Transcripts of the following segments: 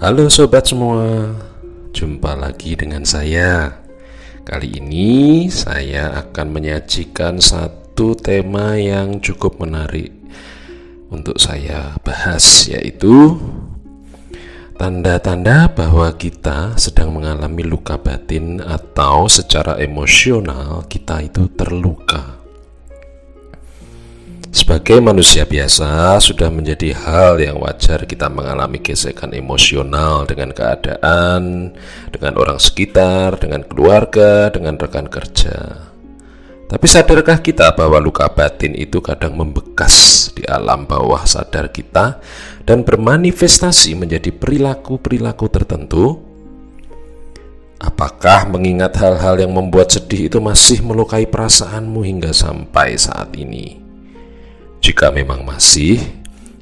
Halo sobat semua, jumpa lagi dengan saya. Kali ini saya akan menyajikan satu tema yang cukup menarik untuk saya bahas, yaitu tanda-tanda bahwa kita sedang mengalami luka batin atau secara emosional kita itu terluka. Sebagai manusia biasa, sudah menjadi hal yang wajar kita mengalami gesekan emosional dengan keadaan, dengan orang sekitar, dengan keluarga, dengan rekan kerja. Tapi sadarkah kita bahwa luka batin itu kadang membekas di alam bawah sadar kita dan bermanifestasi menjadi perilaku-perilaku tertentu? Apakah mengingat hal-hal yang membuat sedih itu masih melukai perasaanmu hingga sampai saat ini? Jika memang masih,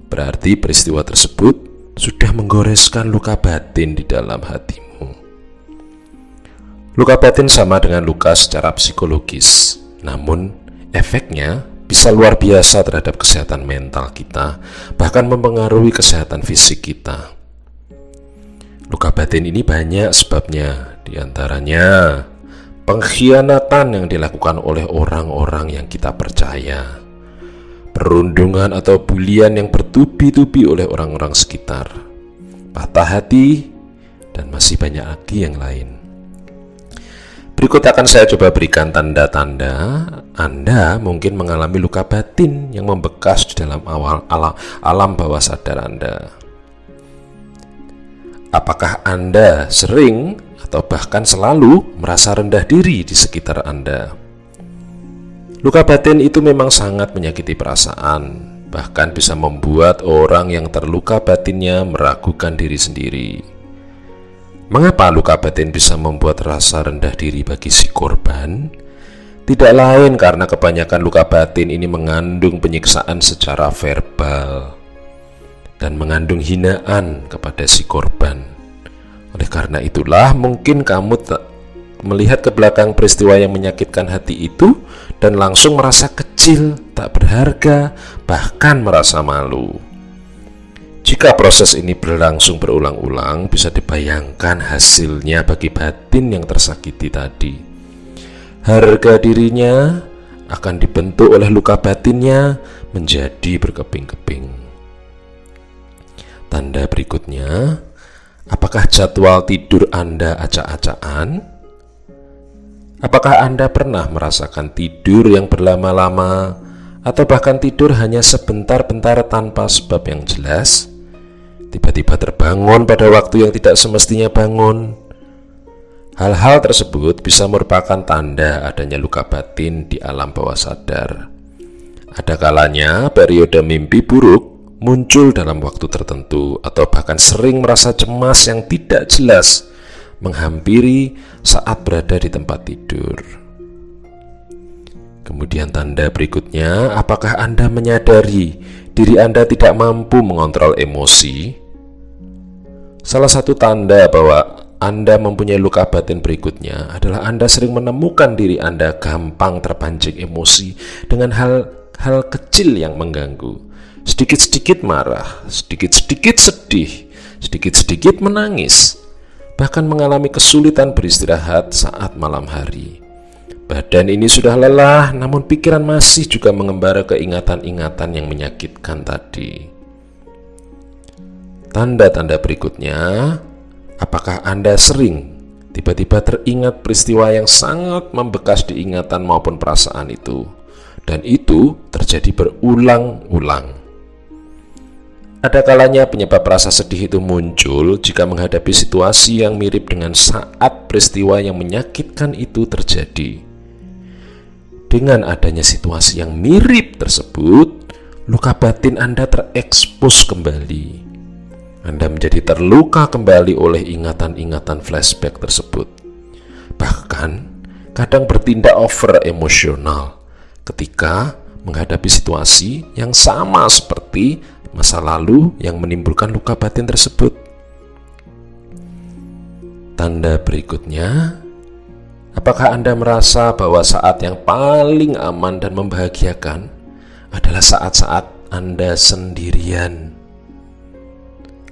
berarti peristiwa tersebut sudah menggoreskan luka batin di dalam hatimu. Luka batin sama dengan luka secara psikologis, namun efeknya bisa luar biasa terhadap kesehatan mental kita, bahkan mempengaruhi kesehatan fisik kita. Luka batin ini banyak sebabnya, diantaranya pengkhianatan yang dilakukan oleh orang-orang yang kita percaya, perundungan atau bulian yang bertubi-tubi oleh orang-orang sekitar, patah hati, dan masih banyak lagi yang lain. Berikut akan saya coba berikan tanda-tanda Anda mungkin mengalami luka batin yang membekas di dalam alam bawah sadar Anda. Apakah Anda sering atau bahkan selalu merasa rendah diri di sekitar Anda? Luka batin itu memang sangat menyakiti perasaan, bahkan bisa membuat orang yang terluka batinnya meragukan diri sendiri. Mengapa luka batin bisa membuat rasa rendah diri bagi si korban? Tidak lain karena kebanyakan luka batin ini mengandung penyiksaan secara verbal dan mengandung hinaan kepada si korban. Oleh karena itulah mungkin kamu melihat ke belakang peristiwa yang menyakitkan hati itu dan langsung merasa kecil, tak berharga, bahkan merasa malu. Jika proses ini berlangsung berulang-ulang, bisa dibayangkan hasilnya bagi batin yang tersakiti tadi. Harga dirinya akan dibentuk oleh luka batinnya menjadi berkeping-keping. Tanda berikutnya, apakah jadwal tidur Anda acak-acakan? Apakah Anda pernah merasakan tidur yang berlama-lama atau bahkan tidur hanya sebentar-bentar tanpa sebab yang jelas? Tiba-tiba terbangun pada waktu yang tidak semestinya bangun. Hal-hal tersebut bisa merupakan tanda adanya luka batin di alam bawah sadar. Ada kalanya periode mimpi buruk muncul dalam waktu tertentu atau bahkan sering merasa cemas yang tidak jelas menghampiri saat berada di tempat tidur. Kemudian tanda berikutnya, apakah Anda menyadari diri Anda tidak mampu mengontrol emosi? Salah satu tanda bahwa Anda mempunyai luka batin berikutnya adalah Anda sering menemukan diri Anda gampang terpancing emosi dengan hal-hal kecil yang mengganggu. Sedikit-sedikit marah, sedikit-sedikit sedih, sedikit-sedikit menangis, bahkan mengalami kesulitan beristirahat saat malam hari. Badan ini sudah lelah, namun pikiran masih juga mengembara ke ingatan-ingatan yang menyakitkan tadi. Tanda-tanda berikutnya, apakah Anda sering tiba-tiba teringat peristiwa yang sangat membekas di ingatan maupun perasaan itu, dan itu terjadi berulang-ulang? Ada kalanya penyebab rasa sedih itu muncul jika menghadapi situasi yang mirip dengan saat peristiwa yang menyakitkan itu terjadi. Dengan adanya situasi yang mirip tersebut, luka batin Anda terekspos kembali. Anda menjadi terluka kembali oleh ingatan-ingatan flashback tersebut. Bahkan, kadang bertindak over emosional ketika menghadapi situasi yang sama seperti masa lalu yang menimbulkan luka batin tersebut. Tanda berikutnya, apakah Anda merasa bahwa saat yang paling aman dan membahagiakan adalah saat-saat Anda sendirian?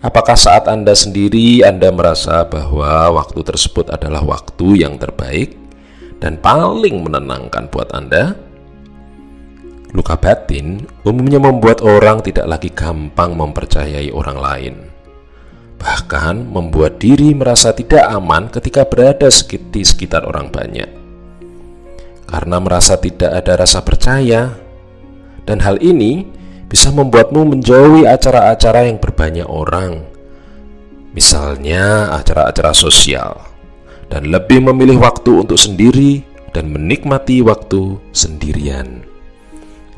Apakah saat Anda sendiri Anda merasa bahwa waktu tersebut adalah waktu yang terbaik dan paling menenangkan buat Anda? Luka batin umumnya membuat orang tidak lagi gampang mempercayai orang lain, bahkan membuat diri merasa tidak aman ketika berada di sekitar orang banyak, karena merasa tidak ada rasa percaya. Dan hal ini bisa membuatmu menjauhi acara-acara yang berbanyak orang, misalnya acara-acara sosial, dan lebih memilih waktu untuk sendiri dan menikmati waktu sendirian.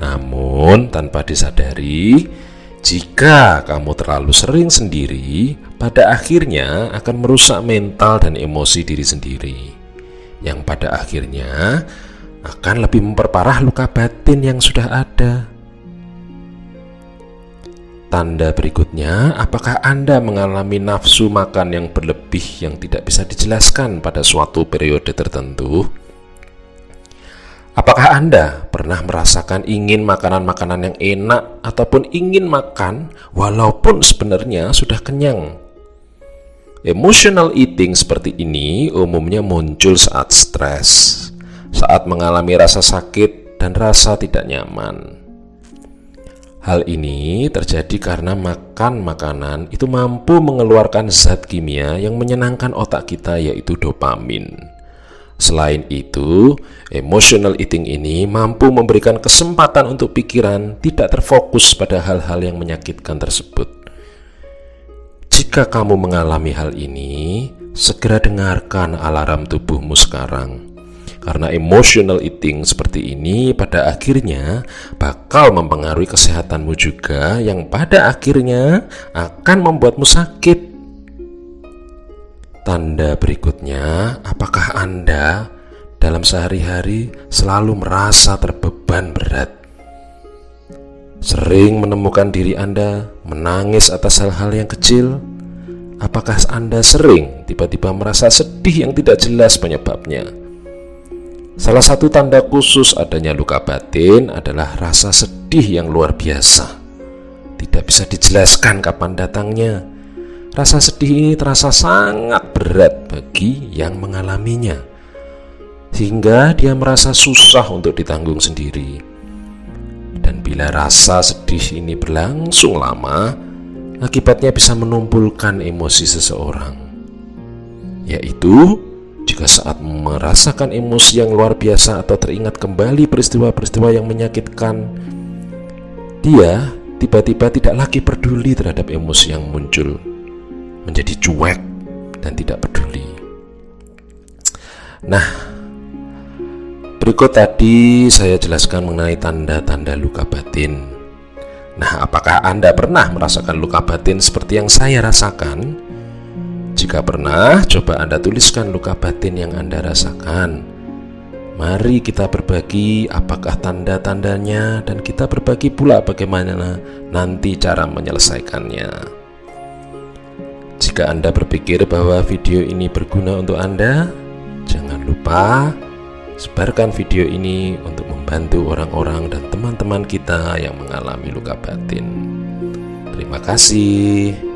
Namun tanpa disadari, jika kamu terlalu sering sendiri, pada akhirnya akan merusak mental dan emosi diri sendiri, yang pada akhirnya akan lebih memperparah luka batin yang sudah ada. Tanda berikutnya, apakah Anda mengalami nafsu makan yang berlebih yang tidak bisa dijelaskan pada suatu periode tertentu? Apakah Anda pernah merasakan ingin makanan-makanan yang enak ataupun ingin makan walaupun sebenarnya sudah kenyang? Emotional eating seperti ini umumnya muncul saat stres, saat mengalami rasa sakit dan rasa tidak nyaman. Hal ini terjadi karena makan makanan itu mampu mengeluarkan zat kimia yang menyenangkan otak kita, yaitu dopamin. Selain itu, emotional eating ini mampu memberikan kesempatan untuk pikiran tidak terfokus pada hal-hal yang menyakitkan tersebut. Jika kamu mengalami hal ini, segera dengarkan alarm tubuhmu sekarang. Karena emotional eating seperti ini pada akhirnya bakal mempengaruhi kesehatanmu juga, yang pada akhirnya akan membuatmu sakit. Tanda berikutnya, apakah Anda dalam sehari-hari selalu merasa terbeban berat? Sering menemukan diri Anda menangis atas hal-hal yang kecil? Apakah Anda sering tiba-tiba merasa sedih yang tidak jelas penyebabnya? Salah satu tanda khusus adanya luka batin adalah rasa sedih yang luar biasa. Tidak bisa dijelaskan kapan datangnya. Rasa sedih ini terasa sangat berat bagi yang mengalaminya, sehingga dia merasa susah untuk ditanggung sendiri. Dan bila rasa sedih ini berlangsung lama, akibatnya bisa menumpulkan emosi seseorang, yaitu jika saat merasakan emosi yang luar biasa atau teringat kembali peristiwa-peristiwa yang menyakitkan, dia tiba-tiba tidak lagi peduli terhadap emosi yang muncul, menjadi cuek dan tidak peduli. Nah, berikut tadi saya jelaskan mengenai tanda-tanda luka batin. Nah, apakah Anda pernah merasakan luka batin seperti yang saya rasakan? Jika pernah, coba Anda tuliskan luka batin yang Anda rasakan. Mari kita berbagi apakah tanda-tandanya, dan kita berbagi pula bagaimana nanti cara menyelesaikannya. Jika Anda berpikir bahwa video ini berguna untuk Anda, jangan lupa sebarkan video ini untuk membantu orang-orang dan teman-teman kita yang mengalami luka batin. Terima kasih.